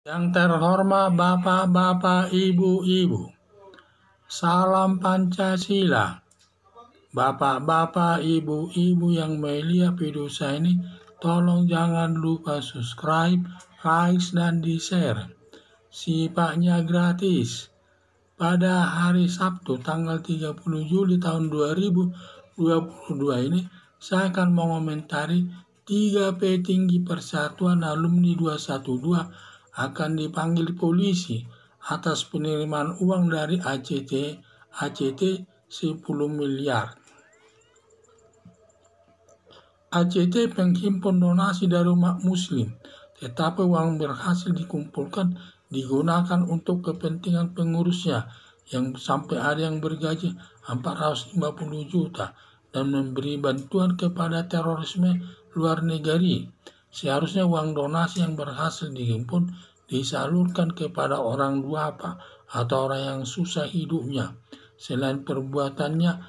Yang terhormat Bapak-bapak, Ibu-ibu, salam Pancasila. Bapak-bapak, Ibu-ibu yang melihat video saya ini, tolong jangan lupa subscribe, like, dan di-share. Sifatnya gratis. Pada hari Sabtu tanggal 30 Juli tahun 2022 ini, saya akan mengomentari 3 petinggi Persatuan Alumni 212 akan dipanggil polisi atas penerimaan uang dari ACT 10 miliar. ACT penghimpun donasi dari umat muslim, tetapi uang berhasil dikumpulkan digunakan untuk kepentingan pengurusnya yang sampai ada yang bergaji 450 juta dan memberi bantuan kepada terorisme luar negeri. Seharusnya uang donasi yang berhasil dihimpun disalurkan kepada orang duafa atau orang yang susah hidupnya. Selain perbuatannya,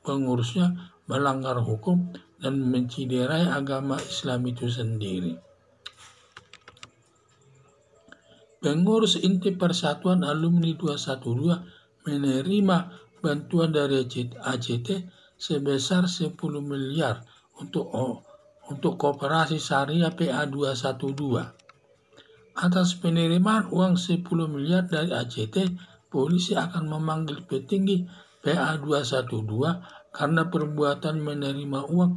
pengurusnya melanggar hukum dan menciderai agama Islam itu sendiri. Pengurus inti Persatuan Alumni 212 menerima bantuan dari ACT sebesar 10 miliar untuk koperasi syariah PA212. Atas penerimaan uang 10 miliar dari ACT, polisi akan memanggil petinggi PA212 karena perbuatan menerima uang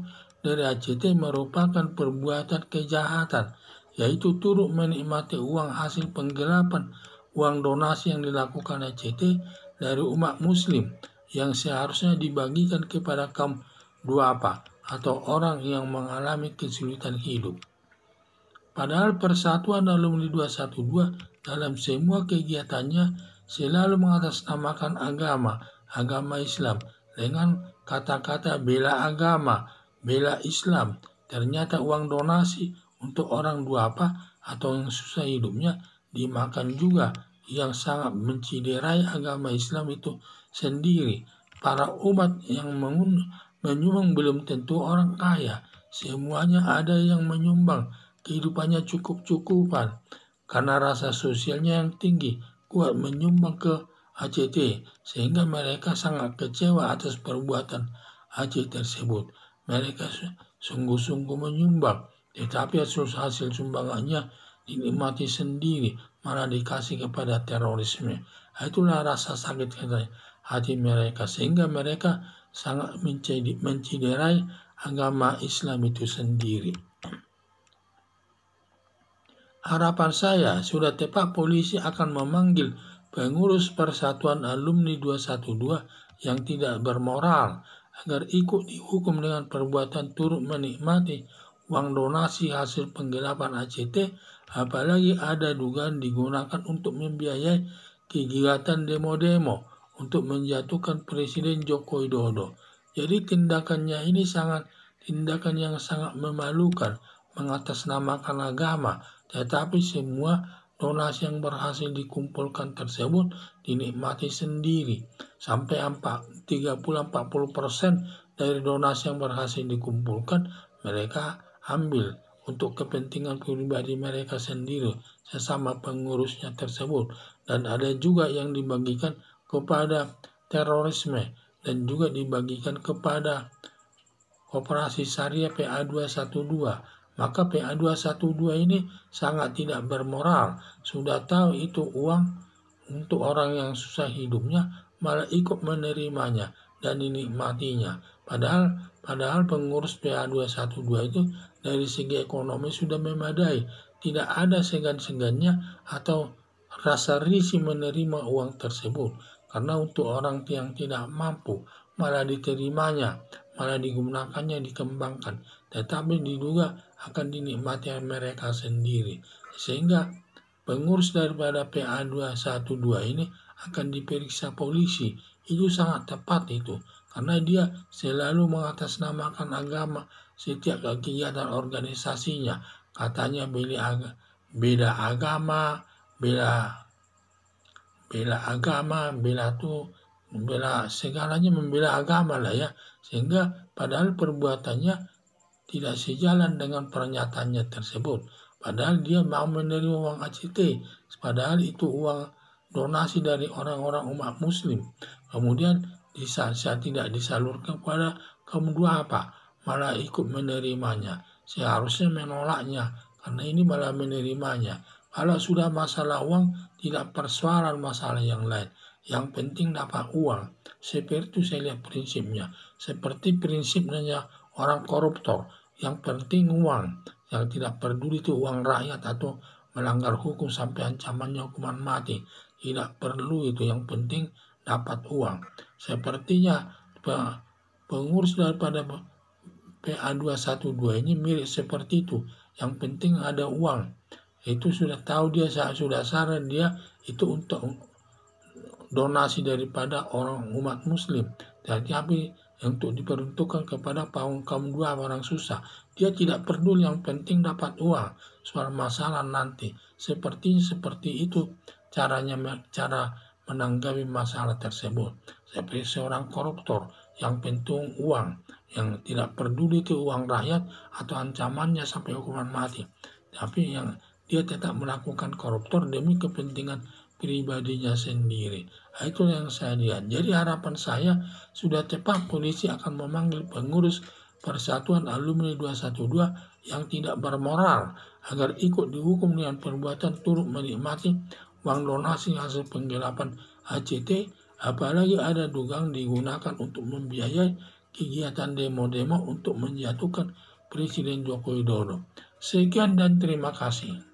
dari ACT merupakan perbuatan kejahatan, yaitu turut menikmati uang hasil penggelapan uang donasi yang dilakukan ACT dari umat muslim yang seharusnya dibagikan kepada kaum duafa atau orang yang mengalami kesulitan hidup. Padahal Persatuan Alumni 212 dalam semua kegiatannya selalu mengatasnamakan agama Islam dengan kata-kata bela agama, bela Islam. Ternyata uang donasi untuk orang duafa atau yang susah hidupnya dimakan juga, yang sangat menciderai agama Islam itu sendiri. Para umat yang menyumbang belum tentu orang kaya, semuanya ada yang menyumbang kehidupannya cukup-cukupan karena rasa sosialnya yang tinggi, kuat menyumbang ke ACT sehingga mereka sangat kecewa atas perbuatan ACT tersebut. Mereka sungguh-sungguh menyumbang, tetapi hasil sumbangannya dinikmati sendiri, malah dikasih kepada terorisme. Itulah rasa sakit hati mereka, sehingga mereka sangat menciderai agama Islam itu sendiri. Harapan saya sudah tepat polisi akan memanggil pengurus Persatuan Alumni 212 yang tidak bermoral agar ikut dihukum dengan perbuatan turut menikmati uang donasi hasil penggelapan ACT, apalagi ada dugaan digunakan untuk membiayai kegiatan demo-demo untuk menjatuhkan Presiden Joko Widodo. Jadi tindakan yang sangat memalukan, mengatasnamakan agama, tetapi semua donasi yang berhasil dikumpulkan tersebut dinikmati sendiri. Sampai 30-40% dari donasi yang berhasil dikumpulkan mereka ambil untuk kepentingan pribadi mereka sendiri sesama pengurusnya tersebut, dan ada juga yang dibagikan kepada terorisme dan juga dibagikan kepada operasi syariah PA212. Maka PA212 ini sangat tidak bermoral. Sudah tahu itu uang untuk orang yang susah hidupnya, malah ikut menerimanya dan dinikmatinya. Padahal pengurus PA212 itu dari segi ekonomi sudah memadai. Tidak ada segan-segannya atau rasa risih menerima uang tersebut. Karena untuk orang yang tidak mampu malah diterimanya, malah digunakannya, dikembangkan, tetapi diduga akan dinikmati mereka sendiri. Sehingga pengurus daripada PA212 ini akan diperiksa polisi. Itu sangat tepat itu, karena dia selalu mengatasnamakan agama setiap kegiatan organisasinya. Katanya bela agama, bela segalanya, membela agama lah ya. Sehingga padahal perbuatannya tidak sejalan dengan pernyataannya tersebut. Padahal dia mau menerima uang ACT, padahal itu uang donasi dari orang-orang umat muslim. Kemudian saat tidak disalurkan kepada kaum duafa, malah ikut menerimanya. Seharusnya menolaknya, karena ini malah menerimanya. Kalau sudah masalah uang, tidak persoalan masalah yang lain. Yang penting dapat uang. Seperti itu saya lihat prinsipnya. Seperti prinsipnya orang koruptor. Yang penting uang. Yang tidak peduli itu uang rakyat atau melanggar hukum sampai ancamannya hukuman mati. Tidak perlu itu. Yang penting dapat uang. Sepertinya pengurus daripada PA212 ini mirip seperti itu. Yang penting ada uang. Itu sudah tahu dia, sudah saran dia itu untuk donasi daripada orang umat muslim, tapi untuk diperuntukkan kepada kaum dua orang susah. Dia tidak peduli, yang penting dapat uang. Soal masalah nanti seperti itu cara menanggapi masalah tersebut. Seperti seorang koruptor, yang penting uang, yang tidak peduli itu uang rakyat atau ancamannya sampai hukuman mati. Tapi yang dia tetap melakukan koruptor demi kepentingan pribadinya sendiri. Itu yang saya lihat. Jadi harapan saya sudah tepat polisi akan memanggil pengurus Persatuan Alumni 212 yang tidak bermoral agar ikut dihukum dengan perbuatan turut menikmati uang donasi hasil penggelapan ACT, apalagi ada dugaan digunakan untuk membiayai kegiatan demo-demo untuk menjatuhkan Presiden Joko Widodo. Sekian dan terima kasih.